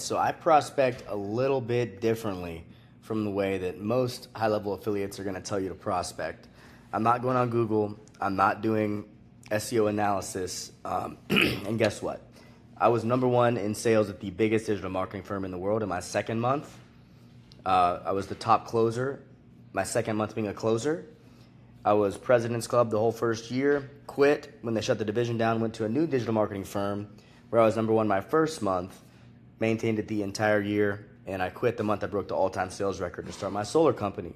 so I prospect a little bit differently from the way that most high-level affiliates are going to tell you to prospect. I'm not going on Google. I'm not doing SEO analysis. And guess what? I was #1 in sales at the biggest digital marketing firm in the world in my second month. I was the top closer, my second month being a closer. I was President's Club the whole first year, quit when they shut the division down, went to a new digital marketing firm where I was #1 my first month, maintained it the entire year, and I quit the month I broke the all-time sales record to start my solar company.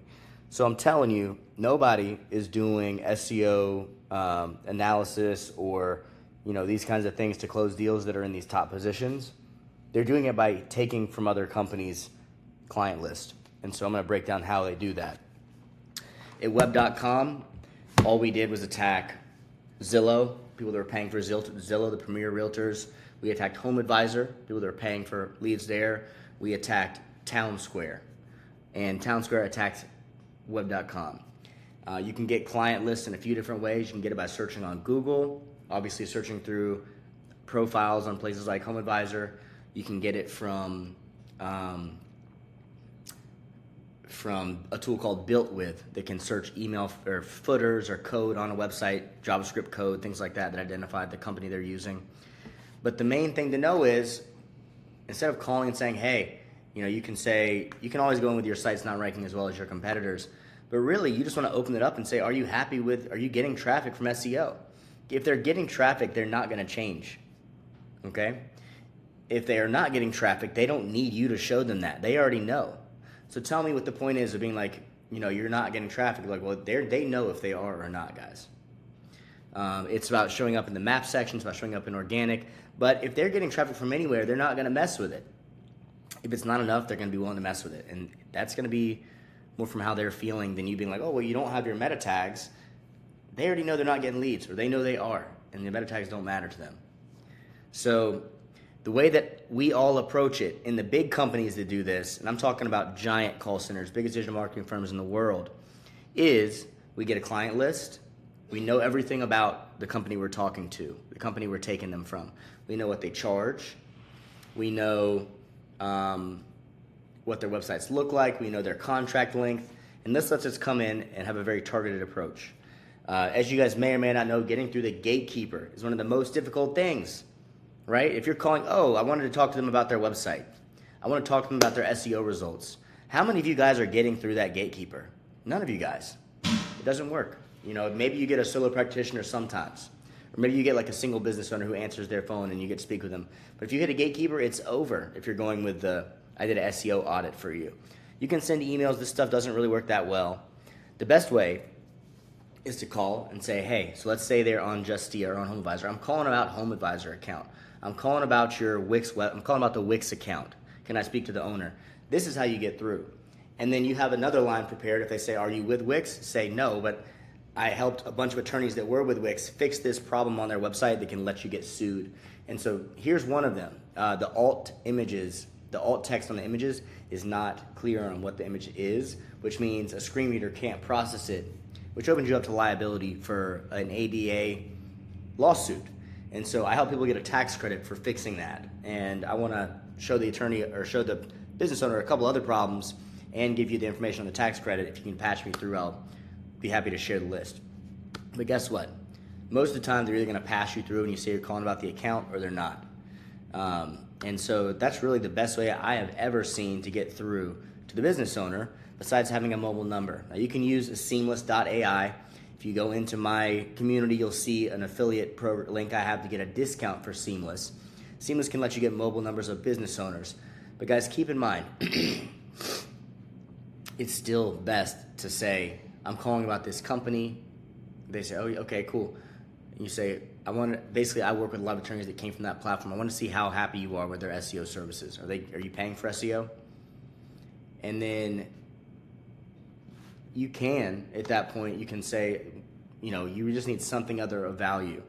So I'm telling you, nobody is doing SEO analysis or these kinds of things to close deals that are in these top positions. They're doing it by taking from other companies' client list. And so I'm going to break down how they do that. At web.com, all we did was attack Zillow, people that were paying for Zillow, the premier realtors. We attacked HomeAdvisor, people that were paying for leads there. We attacked TownSquare, and TownSquare attacked web.com. You can get client lists in a few different ways. You can get it by searching on Google, obviously searching through profiles on places like HomeAdvisor. You can get it from a tool called BuiltWith that can search email or footers or code on a website, JavaScript code, things like that identify the company they're using. But the main thing to know is, instead of calling and saying, hey, you can always go in with your site's not ranking as well as your competitors, but really you just want to open it up and say, are you getting traffic from SEO? If they're getting traffic, they're not going to change, okay? If they are not getting traffic, they don't need you to show them that. They already know. So tell me what the point is of being like, you're not getting traffic. Like, well, they know if they are or not, guys. It's about showing up in the map section. It's about showing up in organic. But if they're getting traffic from anywhere, they're not going to mess with it. If it's not enough, they're going to be willing to mess with it. And that's going to be more from how they're feeling than you being like, oh, well, you don't have your meta tags. They already know they're not getting leads, or they know they are, and the meta tags don't matter to them. So the way that we all approach it in the big companies that do this, and I'm talking about giant call centers, biggest digital marketing firms in the world, is we get a client list. We know everything about the company we're talking to, the company we're taking them from. We know what they charge. We know what their websites look like. We know their contract length. And this lets us come in and have a very targeted approach. As you guys may or may not know, getting through the gatekeeper is one of the most difficult things, right? If you're calling, I wanted to talk to them about their website. I want to talk to them about their SEO results. How many of you guys are getting through that gatekeeper? None of you guys. It doesn't work. Maybe you get a solo practitioner sometimes. Or maybe you get like a single business owner who answers their phone and you get to speak with them. But if you hit a gatekeeper, it's over if you're going with I did an SEO audit for you. You can send emails. This stuff doesn't really work that well. The best way is to call and say, hey, so let's say they're on Justia or on HomeAdvisor. I'm calling about HomeAdvisor account. I'm calling about your Wix I'm calling about the Wix account. Can I speak to the owner? This is how you get through. And then you have another line prepared. If they say, are you with Wix? Say no, but I helped a bunch of attorneys that were with Wix fix this problem on their website that can let you get sued. And so here's one of them. The alt text on the images is not clear on what the image is, which means a screen reader can't process it, which opens you up to liability for an ADA lawsuit. And so I help people get a tax credit for fixing that. And I want to show the attorney or show the business owner a couple other problems and give you the information on the tax credit. If you can patch me through, I'll be happy to share the list. But guess what? Most of the time, they're either going to pass you through and you say you're calling about the account, or they're not. And so that's really the best way I have ever seen to get through to the business owner, besides having a mobile number. Now, you can use seamless.ai. If you go into my community, you'll see an affiliate link I have to get a discount for Seamless. Seamless can let you get mobile numbers of business owners. But guys, keep in mind, it's still best to say, I'm calling about this company. They say, oh, okay, cool. And you say, I work with a lot of attorneys that came from that platform. I want to see how happy you are with their SEO services. Are you paying for SEO? And then you can, at that point, you can say, you just need something other of value.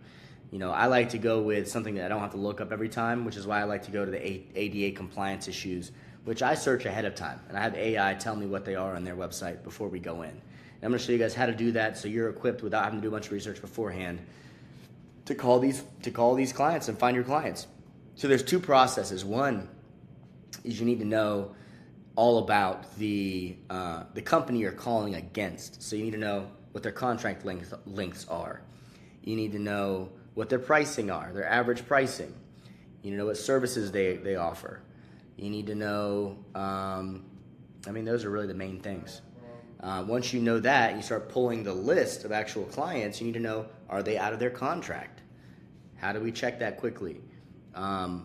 I like to go with something that I don't have to look up every time, which is why I like to go to the ADA compliance issues, which I search ahead of time. And I have AI tell me what they are on their website before we go in. And I'm going to show you guys how to do that so you're equipped without having to do a bunch of research beforehand to call these clients and find your clients. So there's two processes. One is you need to know all about the company you're calling against. So you need to know what their contract lengths are. You need to know what their pricing are, their average pricing. You need to know what services they offer. You need to know, those are really the main things. Once you know that, you start pulling the list of actual clients, you need to know, are they out of their contract? How do we check that quickly? Are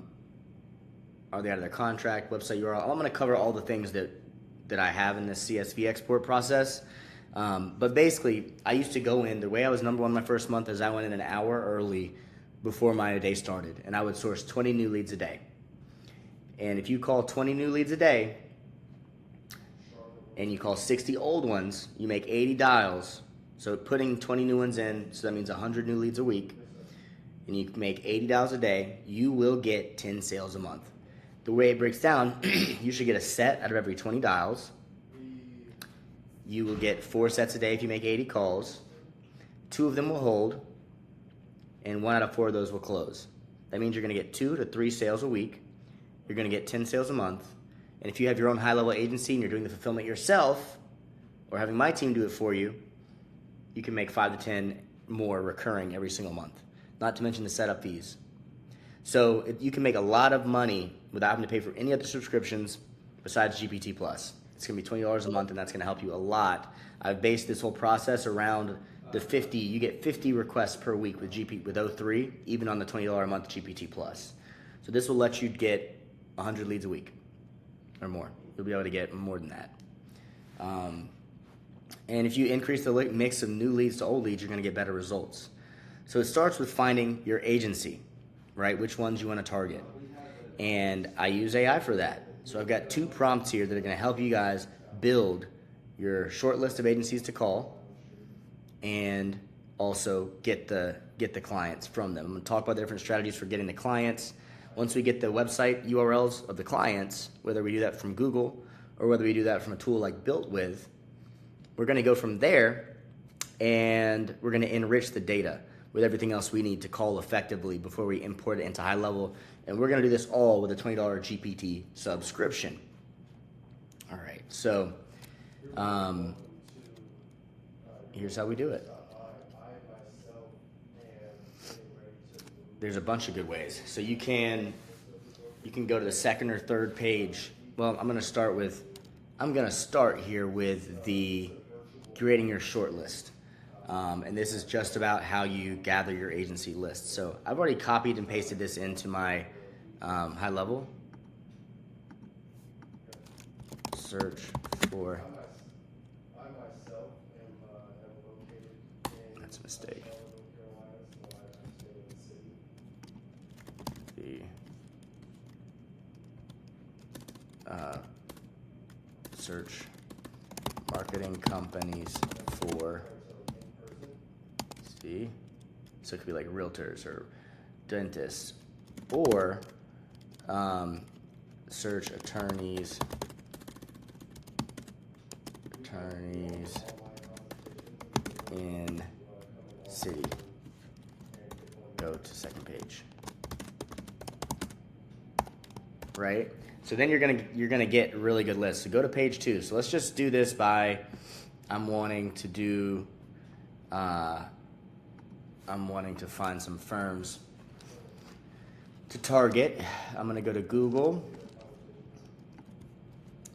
they out of their contract, website URL? I'm going to cover all the things that I have in this CSV export process. But basically, I used to go in, the way I was number one my first month is I went in an hour early before my day started, and I would source 20 new leads a day. And if you call 20 new leads a day, and you call 60 old ones, you make 80 dials. So putting 20 new ones in, so that means 100 new leads a week, and you make 80 dials a day, you will get 10 sales a month. The way it breaks down, you should get a set out of every 20 dials. You will get 4 sets a day if you make 80 calls. 2 of them will hold, and 1 out of 4 of those will close. That means you're going to get 2 to 3 sales a week. You're going to get 10 sales a month. And if you have your own high-level agency and you're doing the fulfillment yourself, or having my team do it for you, you can make 5 to 10 more recurring every single month. Not to mention the setup fees. So you can make a lot of money without having to pay for any other subscriptions besides GPT+. It's going to be $20 a month, and that's going to help you a lot. I've based this whole process around the 50. You get 50 requests per week with O3, even on the $20 a month GPT+. So this will let you get 100 leads a week or more. You'll be able to get more than that. And if you increase the mix of new leads to old leads, you're going to get better results. So it starts with finding your agency, right? Which ones you want to target. And I use AI for that. So I've got 2 prompts here that are going to help you guys build your short list of agencies to call and also get the clients from them. I'm going to talk about the different strategies for getting the clients. Once we get the website URLs of the clients, whether we do that from Google or whether we do that from a tool like BuiltWith, we're going to go from there and we're going to enrich the data with everything else we need to call effectively before we import it into HighLevel. And we're going to do this all with a $20 GPT subscription. All right, so here's how we do it. There's a bunch of good ways. So you can go to the second or third page. Well, I'm going to start here with the creating your short list. And this is just about how you gather your agency list. So I've already copied and pasted this into my HighLevel. Search for, that's a mistake. Search marketing companies for, see, so it could be like realtors or dentists, or search attorneys in city. Go to second page. Right? So then you're gonna get a really good list. So go to page 2. So let's just do this by, I'm wanting to find some firms to target. I'm gonna go to Google.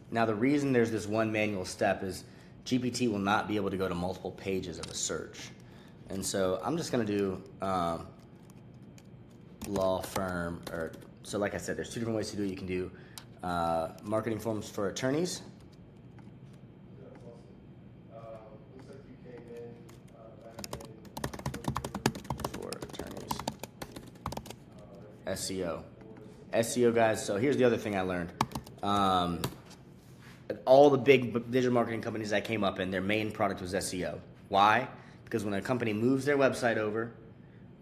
Now the reason there's this one manual step is GPT will not be able to go to multiple pages of a search. And so I'm just gonna do law firm, so like I said, there's 2 different ways to do it. You can do marketing forms for attorneys. SEO, guys. So here's the other thing I learned. All the big digital marketing companies I came up in, their main product was SEO. Why? Because when a company moves their website over,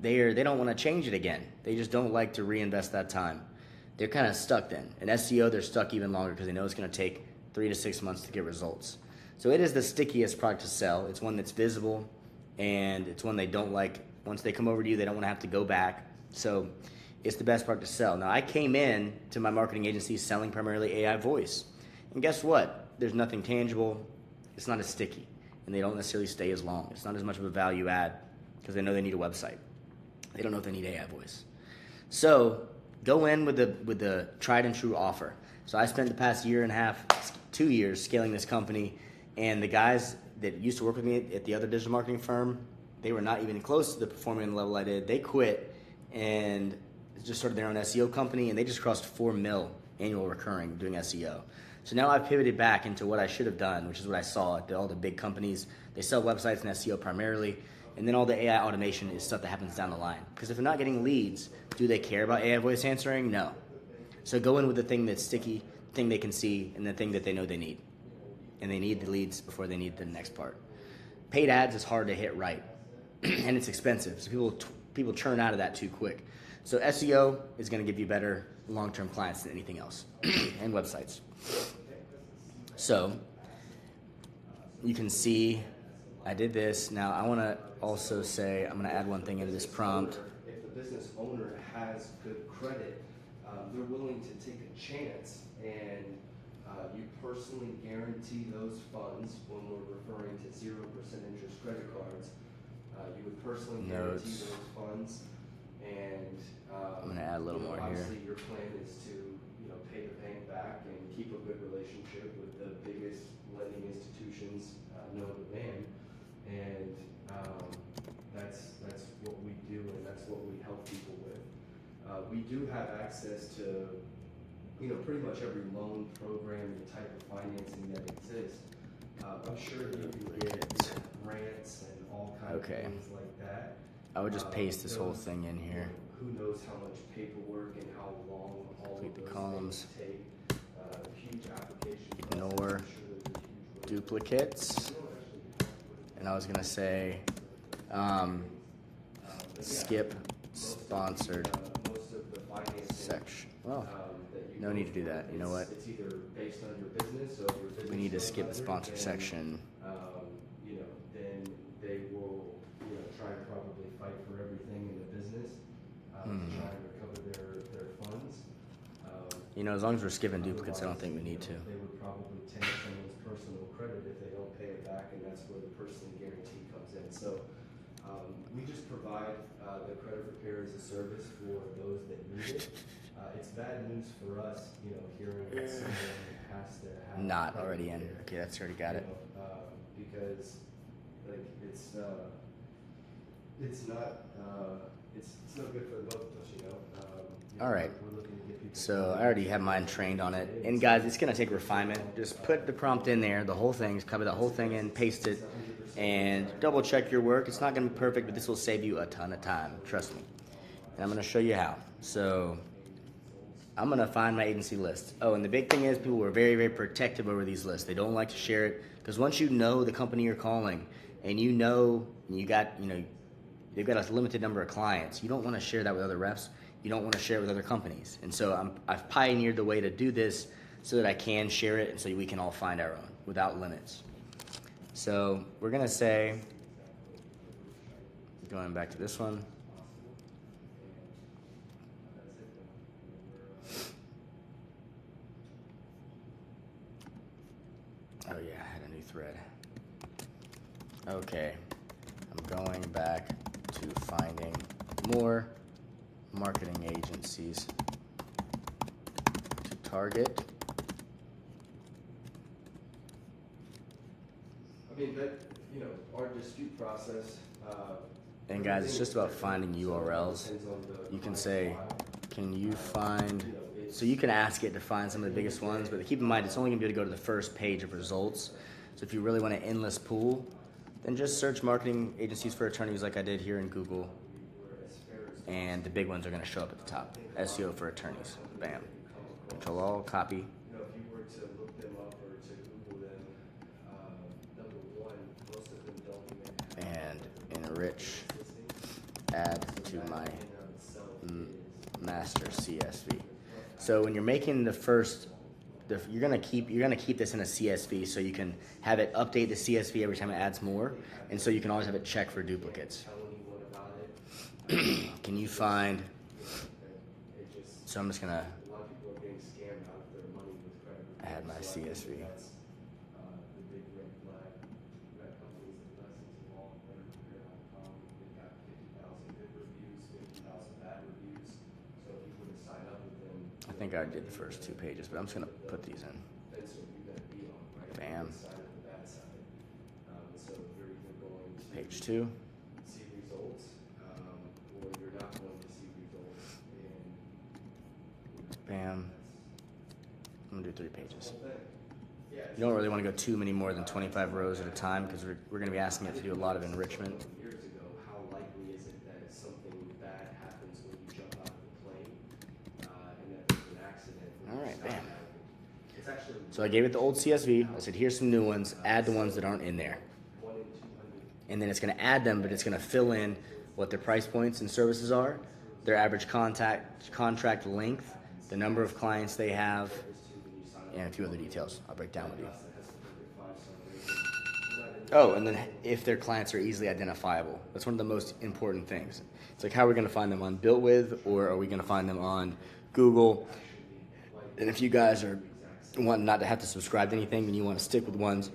they don't want to change it again. They just don't like to reinvest that time. They're kind of stuck then. In SEO, they're stuck even longer because they know it's going to take 3 to 6 months to get results. So it is the stickiest product to sell. It's one that's visible, and it's one they don't like. Once they come over to you, they don't want to have to go back. So it's the best part to sell. Now, I came in to my marketing agency selling primarily AI voice. And guess what? There's nothing tangible. It's not as sticky. And they don't necessarily stay as long. It's not as much of a value add because they know they need a website. They don't know if they need AI voice. So go in with the tried and true offer. So I spent the past year and a half, 2 years scaling this company, and the guys that used to work with me at the other digital marketing firm, they were not even close to the performing level I did. They quit and just started their own SEO company, and they just crossed 4 mil annual recurring doing SEO. So now I've pivoted back into what I should have done, which is what I saw at all the big companies. They sell websites and SEO primarily, and then all the AI automation is stuff that happens down the line. Because if they're not getting leads, do they care about AI voice answering? No. So go in with the thing that's sticky, the thing they can see, and the thing that they know they need. And they need the leads before they need the next part. Paid ads is hard to hit right, and it's expensive. So people churn out of that too quick. So SEO is going to give you better long-term clients than anything else, and websites. So you can see I did this. Now I want to also say, I'm going to add one thing into this prompt. If the business owner has good credit, they're willing to take a chance, and you personally guarantee those funds when we're referring to 0% interest credit cards. You would personally guarantee those funds, and I'm going to add a little more here. Obviously, your plan is to pay the bank back and keep a good relationship with the biggest lending institutions known to man, and that's what we do, and that's what we help people with. We do have access to pretty much every loan program and type of financing that exists. I'm sure you can get grants and all kinds of things like that. I would just paste this whole thing in here. Who knows how much paperwork and how long all of those columns. things take. Huge application. Ignore duplicates. And I was going to say skip sponsored section. Well, no need to do that. You know what? It's either based on your business, so your business we need to skip the sponsored section. Then they will try and probably fight for everything in the business to try and recover their funds. As long as we're skipping duplicates, I don't think we need to. They would probably take someone's personal credit if they don't pay it back, and that's where the personal guarantee comes in. So we just provide the credit repair as a service for those that need it. It's bad news for us, hearing that someone has to have not already in. Okay, that's already got it. Because it's no good for both of us, All right. So I already have mine trained on it. And guys, it's going to take refinement. Just put the prompt in there, the whole thing, cover that whole thing in, paste it, and double check your work. It's not going to be perfect, but this will save you a ton of time. Trust me. And I'm going to show you how. So I'm going to find my agency list. Oh, and the big thing is people were very, very protective over these lists. They don't like to share it because once you know the company you're calling and they've got a limited number of clients, you don't want to share that with other reps. You don't want to share it with other companies. And so I've pioneered the way to do this so that I can share it and so we can all find our own without limits. So we're going to say, going back to this one, oh yeah, I had a new thread. Okay, I'm going back to finding more marketing agencies to target. Our dispute process. And guys, it's just about finding URLs. You can say, can you find, so you can ask it to find some of the biggest ones, but keep in mind it's only going to be able to go to the first page of results. So if you really want an endless pool, then just search marketing agencies for attorneys like I did here in Google. And the big ones are going to show up at the top. SEO for attorneys. Bam. Control all, copy. If you were to look them up or to Google them, number one, most of them don't even have and enrich. Add to my master CSV. So when you're making the first, you're gonna keep this in a CSV so you can have it update the CSV every time it adds more, and so you can always have it check for duplicates. Can you find So I'm just gonna A lot of people are getting scammed out of their money with credit repair. add my So I think CSV. that's the big red flag. We've got companies like Lessons Law, creditrepair.com. They've got 50,000 good reviews, 50,000 bad reviews. So if you were to sign up with them, I think I did the first 2 pages, but I'm just gonna put these in. fence are you going to be on, right? Bam. The side of the bad side. So you're either going to Page 2. see results, or you're not going to see results. And Bam. I'm gonna do 3 pages. whole thing. Yeah, You don't really want to go too many more than 25 rows at a time because we're going to be asking it to do a lot of enrichment. years ago, how likely is it that something bad happens when you jump out of the plane, and that there's an accident? All right, bam. It's actually So I gave it the old CSV. I said, here's some new ones. Add the ones that aren't in there. 1 in 200. And then it's going to add them, but it's going to fill in what their price points and services are, their average contract length, the number of clients they have, and a few other details I'll break down with you. Oh, and then if their clients are easily identifiable. That's one of the most important things. It's like, how are we going to find them on BuiltWith, or are we going to find them on Google? And if you guys are wanting not to have to subscribe to anything, then you want to stick with ones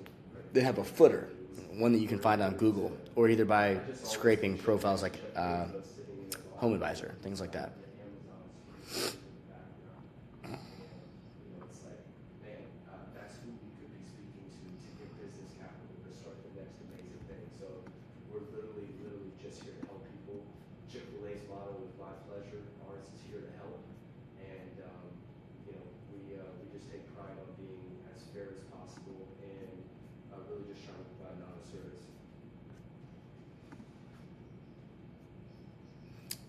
that have a footer, one that you can find on Google, or either by scraping profiles like HomeAdvisor, things like that. It's like, man, that's who we could be speaking to get business capital to start the next amazing thing. So we're literally just here to help people. Chick-fil-A's motto is my pleasure. Ours is here to help. And we just take pride on being as fair as possible and really just trying to provide an honest service.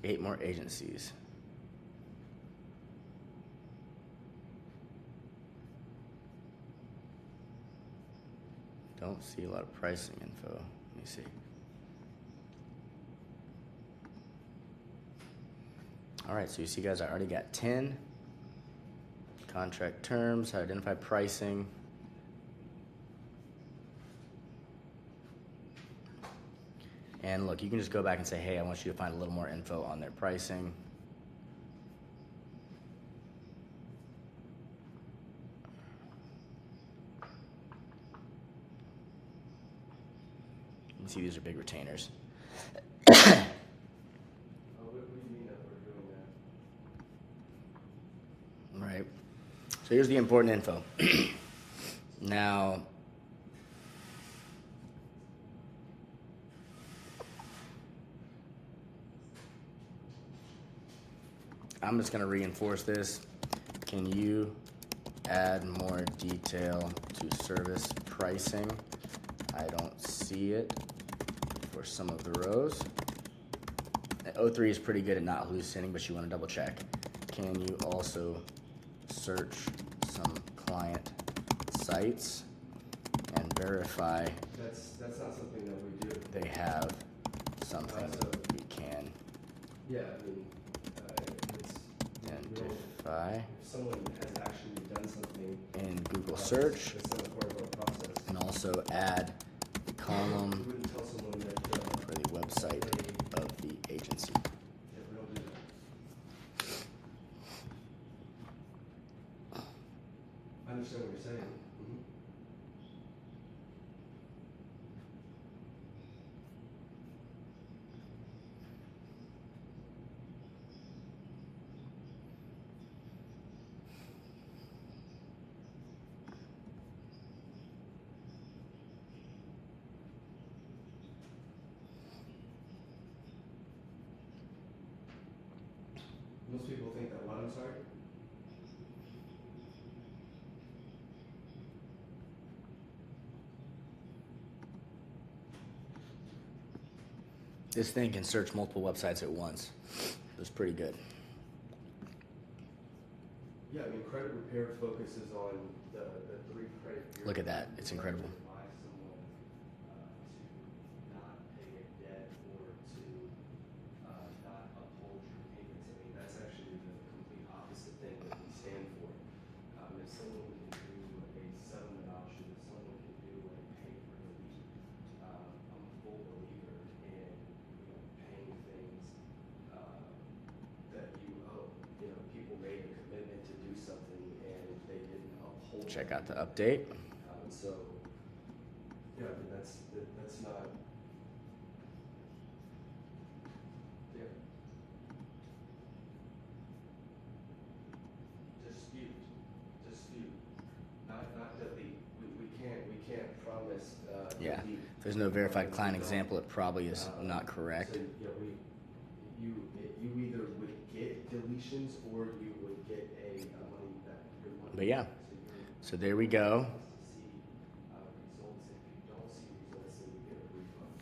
8 more agencies. Don't see a lot of pricing info. Let me see. All right, so you see, guys, I already got 10. Contract terms, how to identify pricing. And look, you can just go back and say, hey, I want you to find a little more info on their pricing. You can see these are big retainers. What do you mean that we're doing that? Right. So here's the important info. Now, I'm just going to reinforce this. Can you add more detail to service pricing? I don't see it for some of the rows. O3 is pretty good at not hallucinating, but you want to double check. Can you also search some client sites and verify That's not something that we do. they have something we can Yeah, I mean, it's identify if someone has actually done something in Google search, that's not part of our process. and also add the We column wouldn't tell someone that for the website of the agency. if we don't do that. I understand what you're saying. Most people think that what? I'm sorry? This thing can search multiple websites at once. It's pretty good. Yeah, I mean, credit repair focuses on the 3 credit bureaus. Look at that. It's incredible. Advise someone to not pay a debt or to not uphold your payments. I mean, that's actually the complete opposite thing that we stand for. If someone can do a settlement option, if someone can do a pay for delete, I'm a full believer in paying things that you owe. People made a check out the update. So, yeah, I mean, that's not, yeah. Dispute, not delete. We can't promise, Yeah, delete. if there's no verified client example, it probably is not correct. So, yeah, you either would get deletions or you would get a money back. Your money But yeah, back. so there we go. See results. If you don't see results, then you get a refund.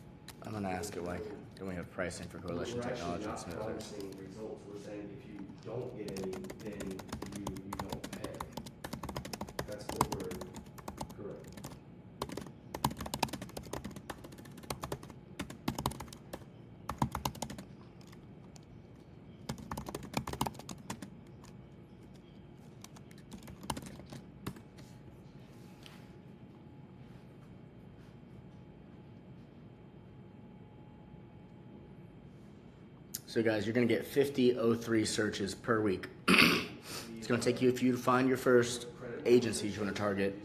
I'm gonna ask it why don't we have pricing for Coalition We're Technology and actually not Smoothers? promising results. We're saying if you don't get any, then you don't pay. That's what we're correct. So guys, you're gonna get 50 O3 searches per week. It's gonna take you a few to find your first agencies you wanna target,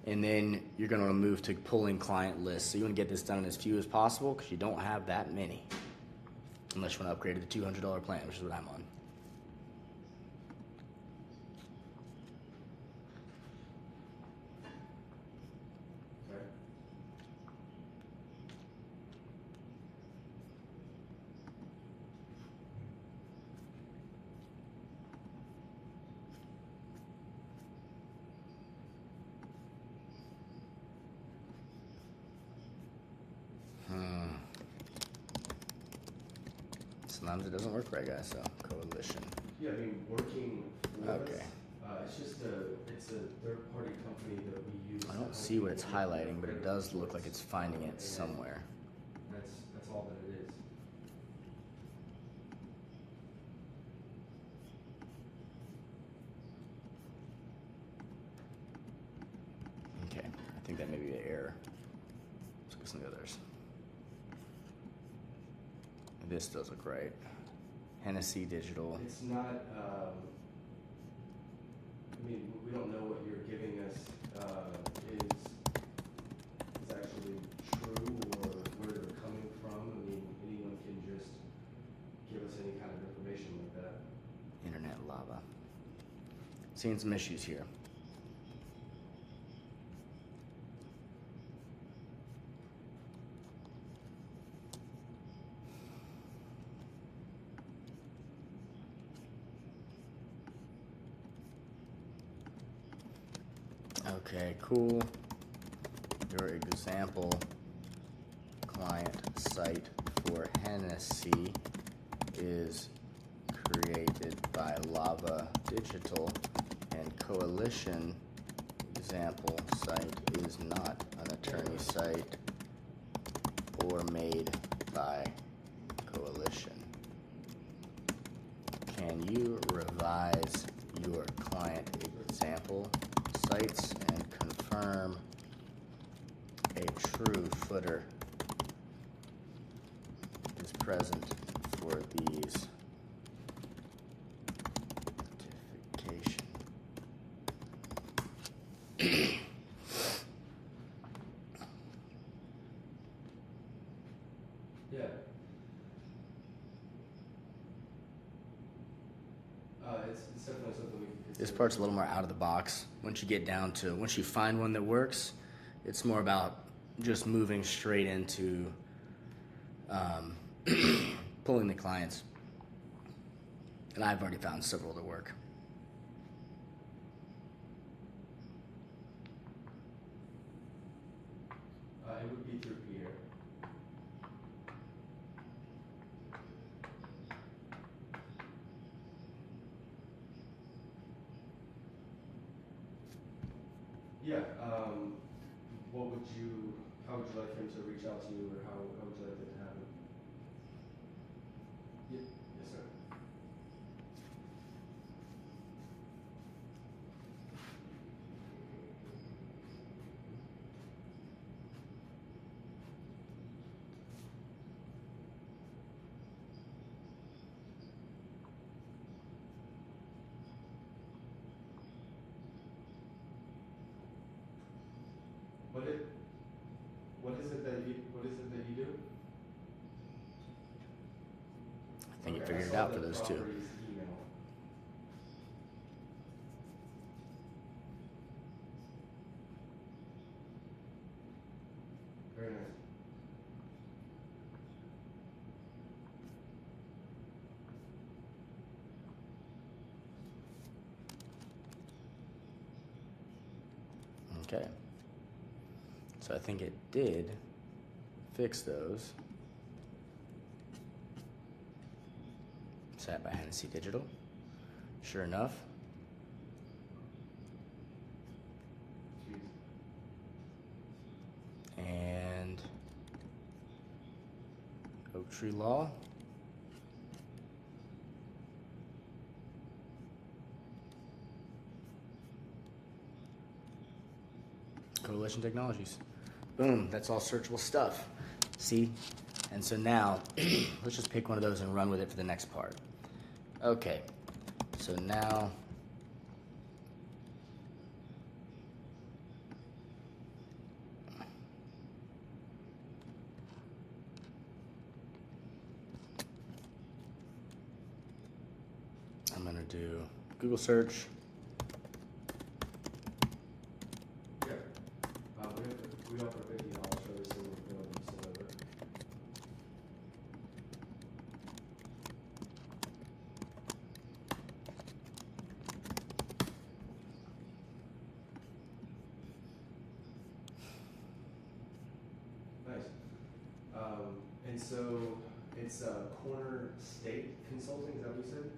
and then you're gonna wanna move to pulling client lists. So you wanna get this done in as few as possible because you don't have that many. Unless you wanna upgrade to the $200 plan, which is what I'm on. Okay. Sometimes it doesn't work right, guys, so Coalition. Yeah, I mean, working for Okay. us, it's a third-party company that we use. I to don't help see what it's people with highlighting, but it credit does look reports. like it's finding it And somewhere. That's all that it is. Okay, I think that may be an error. Let's look at some of the others. This does look right. Hennessy Digital. It's not, I mean, we don't know what you're giving us is actually true or where they're coming from. I mean, anyone can just give us any kind of information like that. Internet lava. Seeing some issues here. Okay, cool. Your example client site for Hennessy is created by Lava Digital, and Coalition example site is not an attorney site or made by Coalition. Can you revise your client example sites and confirm a true footer is present for these certification? Yeah. It's definitely something we can consider. This part's a little more out of the box. Once you get down to, once you find one that works, it's more about just moving straight into pulling the clients. And I've already found several that work. It would be through Peter. Yeah, what would you, how would you like him to reach out to you, or how would you like it to happen? Yes, sir. that you do? I think you Okay, figured I it out saw for the those two. properties email. Very nice. Okay. So I think it did fix those. Set by 𝗲𝗄𝗃 Digital. Sure enough. Jeez. And 𝗀𝘃𝗃𝗏. Coalition Technologies. Boom, that's all searchable stuff. See? And so now, let's just pick one of those and run with it for the next part. Okay, so now, I'm gonna do Google search. Yeah. We offer $50 for every single film you send over. Nice. And so it's Corner State Consulting, is that what you said?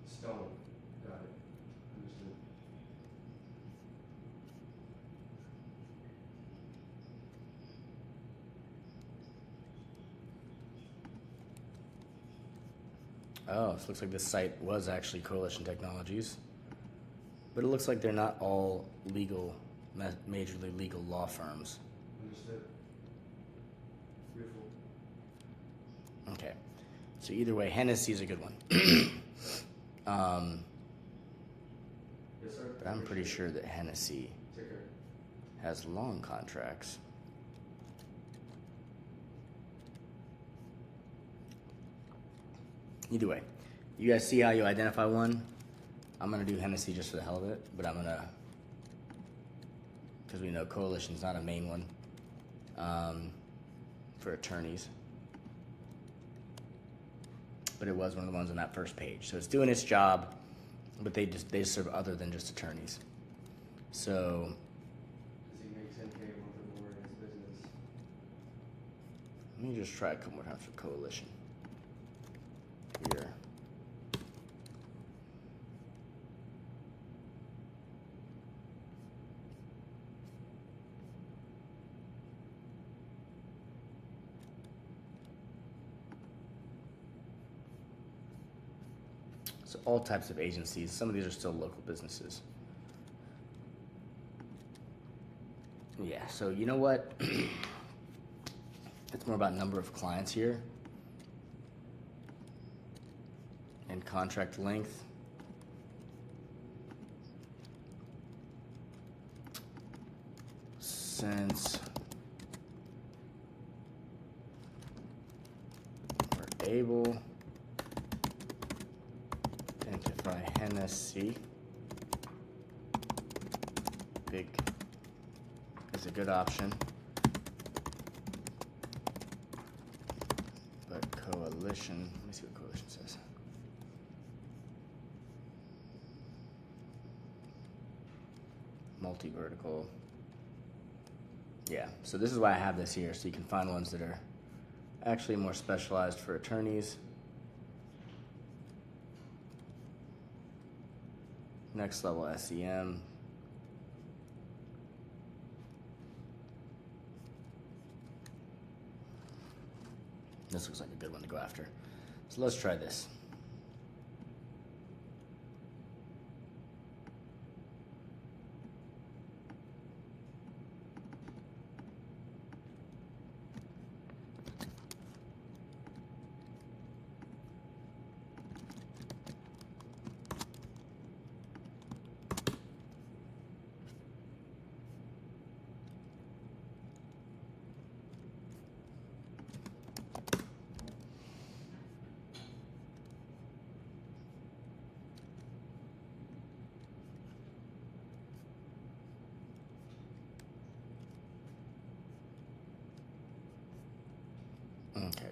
Stone. Got it. Understood. Oh, so it looks like this site was actually Coalition Technologies, but it looks like they're not all legal, majorly legal law firms. Understood. Beautiful. Okay, so either way, 𝗲𝗄𝗃 is a good one. Yes, sir. But I'm pretty sure that 𝗲𝗄𝗃 Take care. has long contracts. Either way, you guys see how you identify one? I'm gonna do 𝗲𝗄𝗃 just for the hell of it, but I'm gonna, because we know Coalition's not a main one for attorneys. But it was one of the ones on that first page. So it's doing its job, but they serve other than just attorneys. So Does he make 10K a month or more in his business? let me just try a couple more times for Coalition. Here. So all types of agencies. Some of these are still local businesses. Yeah, so you know what? It's more about number of clients here. And contract length. Since we're able to identify 𝗲𝗄𝗃, big is a good option, but Coalition, let me see what Coalition says. Multi-vertical. Yeah, so this is why I have this here, so you can find ones that are actually more specialized for attorneys. Next level SEM. This looks like a good one to go after. So let's try this. Okay.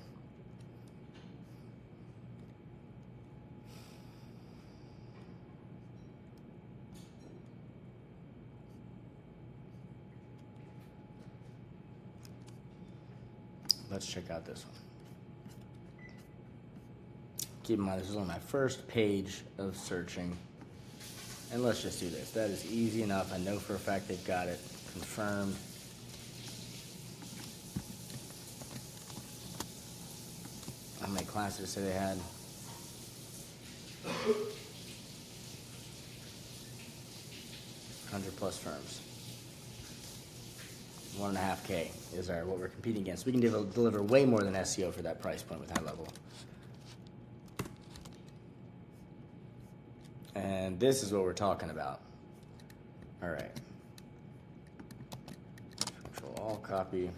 Let's check out this one. Keep in mind, this is on my first page of searching. And let's just do this. That is easy enough. I know for a fact they've got it confirmed. How many classes say they had? 100+ firms. 1.5K is what we're competing against. We can deliver way more than SEO for that price point with HighLevel. And this is what we're talking about. All right. Control Alt copy.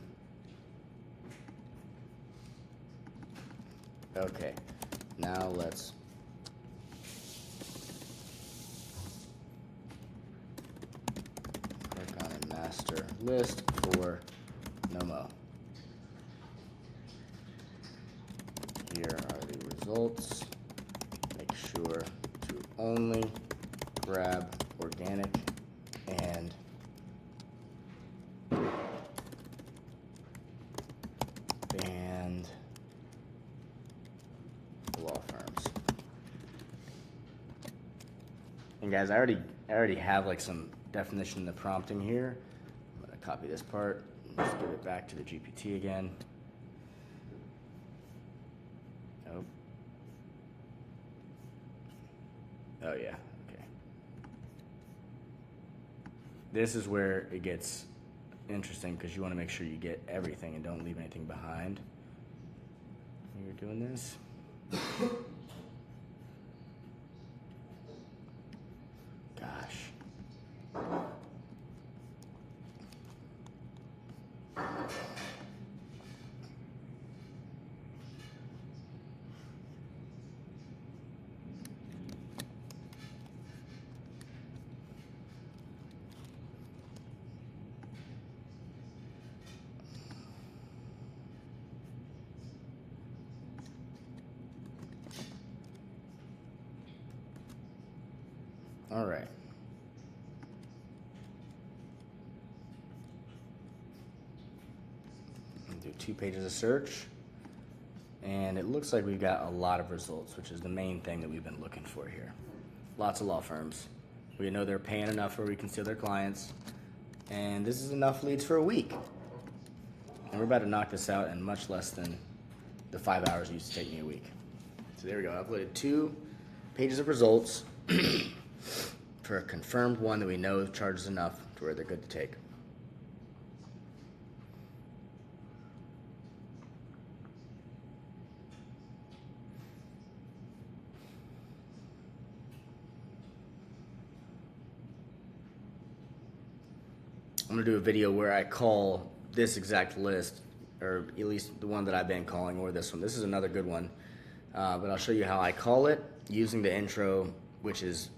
Okay. Now let's click on a master list for NOMO. Here are the results. Make sure to only grab organic and banned law firms. And guys, I already have like some definition in the prompting here. I'm gonna copy this part and just give it back to the GPT again. Nope. Oh yeah, okay. This is where it gets interesting because you want to make sure you get everything and don't leave anything behind when you're doing this. Gosh. All right. Do 2 pages of search, and it looks like we've got a lot of results, which is the main thing that we've been looking for here. Lots of law firms. We know they're paying enough where we can steal their clients, and this is enough leads for a week. And we're about to knock this out in much less than the 5 hours it used to take me a week. So there we go. I uploaded 2 pages of results for a confirmed one that we know charges enough to where they're good to take. I'm gonna do a video where I call this exact list, or at least the one that I've been calling, or this one. This is another good one, but I'll show you how I call it using the intro, which is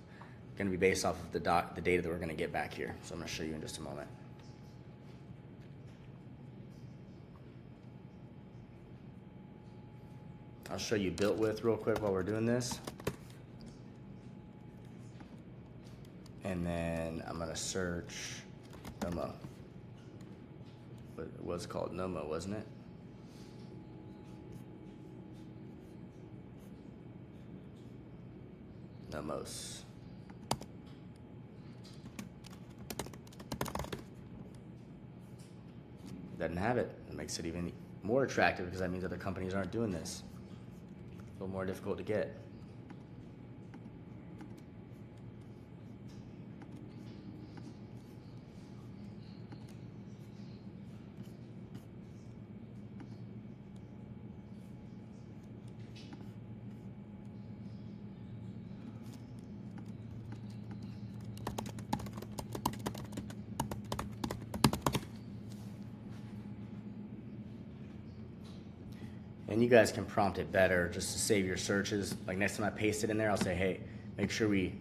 going to be based off of the data that we're going to get back here. So I'm going to show you in just a moment. I'll show you BuiltWith real quick while we're doing this. And then I'm going to search NOMO. It was called NOMO, wasn't it? NOMOS. Doesn't have it. It makes it even more attractive because that means other companies aren't doing this. A little more difficult to get. And you guys can prompt it better just to save your searches. Like next time I paste it in there, I'll say, hey, make sure we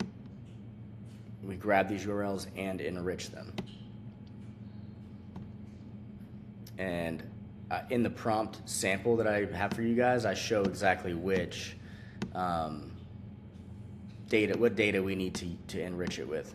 grab these URLs and enrich them. And in the prompt sample that I have for you guys, I show exactly which what data we need to enrich it with.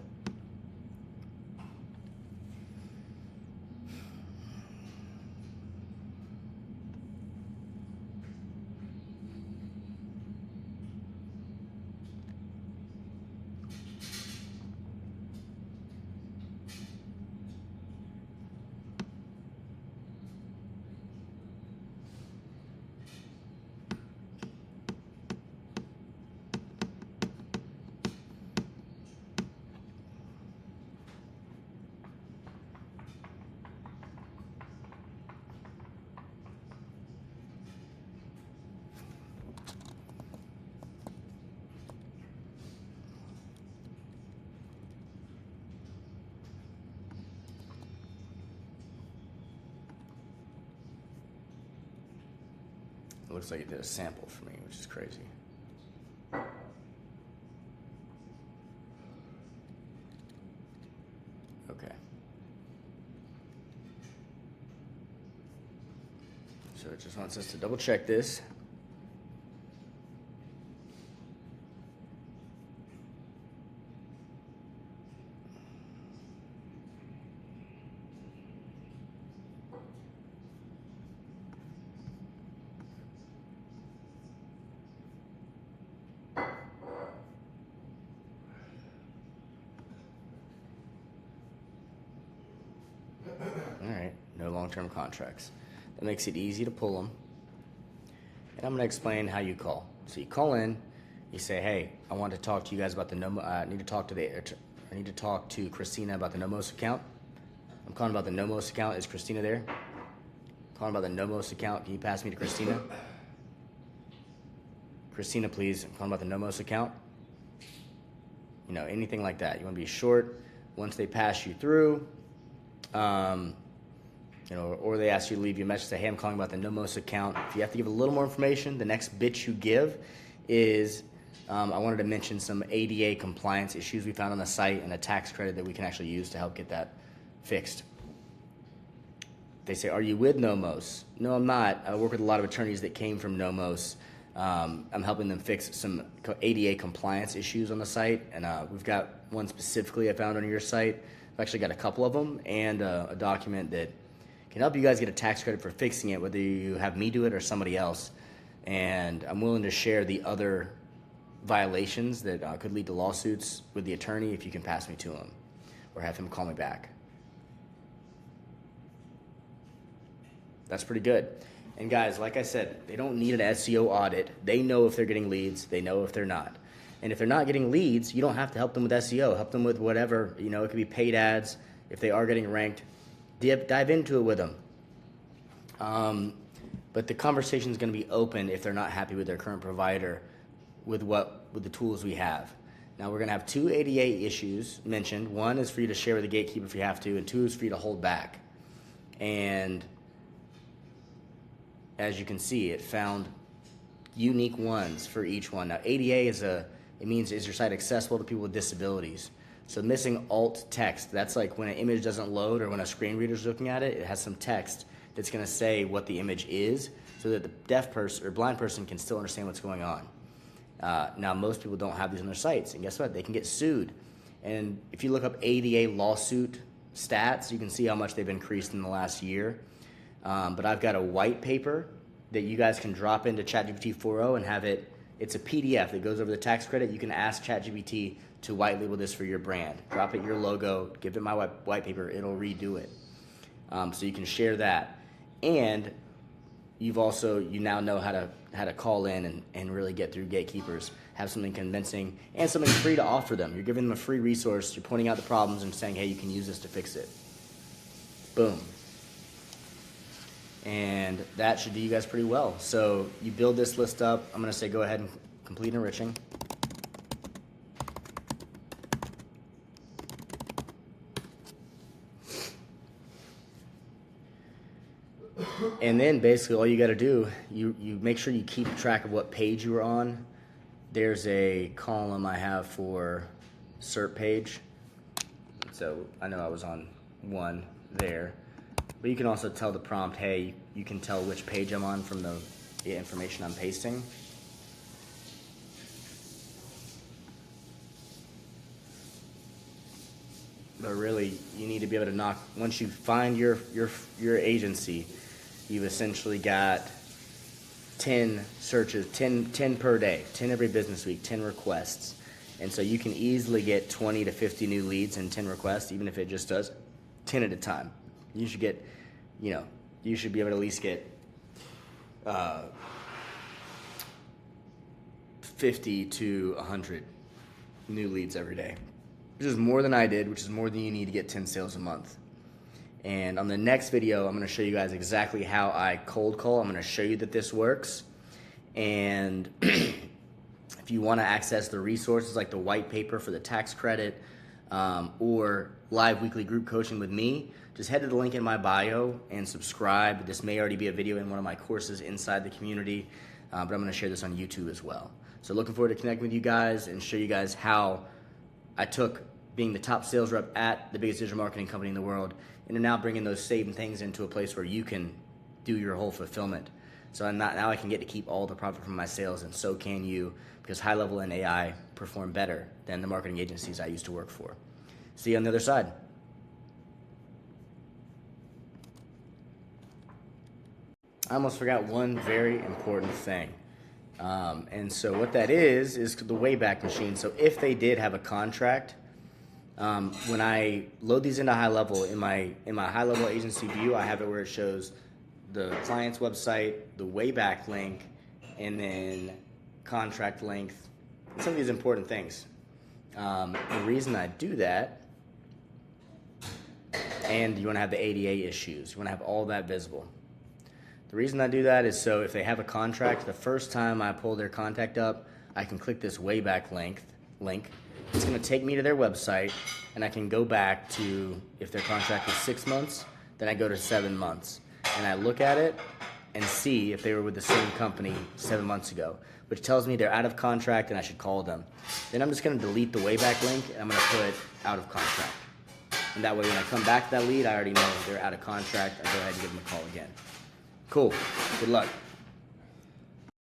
It looks like it did a sample for me, which is crazy. Okay. So it just wants us to double check this. All right, no long-term contracts. That makes it easy to pull them. And I'm going to explain how you call. So you call in, you say, "Hey, I want to talk to you guys about the I need to talk to Christina about the Nomos account. I'm calling about the Nomos account. Is Christina there? Calling about the Nomos account. Can you pass me to Christina? Christina, please. I'm calling about the Nomos account." You know, anything like that. You want to be short. Once they pass you through, you know, or they ask you to leave you a message, say, "Hey, I'm calling about the Nomos account." If you have to give a little more information, the next bit you give is, I wanted to mention some ADA compliance issues we found on the site and a tax credit that we can actually use to help get that fixed. They say, "Are you with Nomos?" No, I'm not. I work with a lot of attorneys that came from Nomos. I'm helping them fix some ADA compliance issues on the site, and we've got one specifically I found on your site. I've actually got a couple of them, and a document that can help you guys get a tax credit for fixing it, whether you have me do it or somebody else. And I'm willing to share the other violations that could lead to lawsuits with the attorney if you can pass me to him or have him call me back. That's pretty good. And guys, like I said, they don't need an SEO audit. They know if they're getting leads. They know if they're not. And if they're not getting leads, you don't have to help them with SEO. Help them with whatever. You know, it could be paid ads. If they are getting ranked, dive into it with them. But the conversation is going to be open if they're not happy with their current provider with the tools we have. Now we're going to have 2 ADA issues mentioned. One is for you to share with the gatekeeper if you have to, and 2 is for you to hold back. And as you can see, it found unique ones for each one. Now ADA means is your site accessible to people with disabilities? So missing alt text, that's like when an image doesn't load or when a screen reader's looking at it, it has some text that's going to say what the image is so that the deaf person or blind person can still understand what's going on. Now most people don't have these on their sites, and guess what? They can get sued. And if you look up ADA lawsuit stats, you can see how much they've increased in the last year. But I've got a white paper that you guys can drop into ChatGPT 4.0 and have it. It's a PDF that goes over the tax credit. You can ask ChatGPT to white label this for your brand. Drop it your logo, give it my white paper, it'll redo it. So you can share that. And you now know how to call in and really get through gatekeepers, have something convincing and something free to offer them. You're giving them a free resource, you're pointing out the problems and saying, "Hey, you can use this to fix it." Boom. And that should do you guys pretty well. So you build this list up. I'm going to say go ahead and complete enriching. And then basically all you got to do, you make sure you keep track of what page you were on. There's a column I have for SERP page. So I know I was on one there. But you can also tell the prompt, hey, you can tell which page I'm on from the information I'm pasting. But really, you need to be able to knock, once you find your agency, you've essentially got 10 searches, 10 per day, 10 every business week, 10 requests. And so you can easily get 20 to 50 new leads in 10 requests, even if it just does 10 at a time. You should get, you should be able to at least get 50 to 100 new leads every day, which is more than I did, which is more than you need to get 10 sales a month. And on the next video, I'm going to show you guys exactly how I cold call. I'm going to show you that this works. And if you want to access the resources like the white paper for the tax credit or live weekly group coaching with me, just head to the link in my bio and subscribe. This may already be a video in one of my courses inside the community, but I'm going to share this on YouTube as well. So looking forward to connecting with you guys and show you guys how I took being the top sales rep at the biggest digital marketing company in the world and now bringing those same things into a place where you can do your whole fulfillment. So now I can get to keep all the profit from my sales, and so can you, because HighLevel and AI perform better than the marketing agencies I used to work for. See you on the other side. I almost forgot one very important thing. And so what that is the Wayback Machine. So if they did have a contract, when I load these into HighLevel, in my HighLevel agency view, I have it where it shows the client's website, the Wayback link, and then contract length, and some of these important things. The reason I do that, and you want to have the ADA issues, you want to have all that visible. The reason I do that is so if they have a contract, the first time I pull their contact up, I can click this Wayback link. It's going to take me to their website, and I can go back to, if their contract is 6 months, then I go to 7 months. And I look at it and see if they were with the same company 7 months ago, which tells me they're out of contract and I should call them. Then I'm just going to delete the Wayback link, and I'm going to put out of contract. And that way when I come back to that lead, I already know they're out of contract. I go ahead and give them a call again. Cool. Good luck.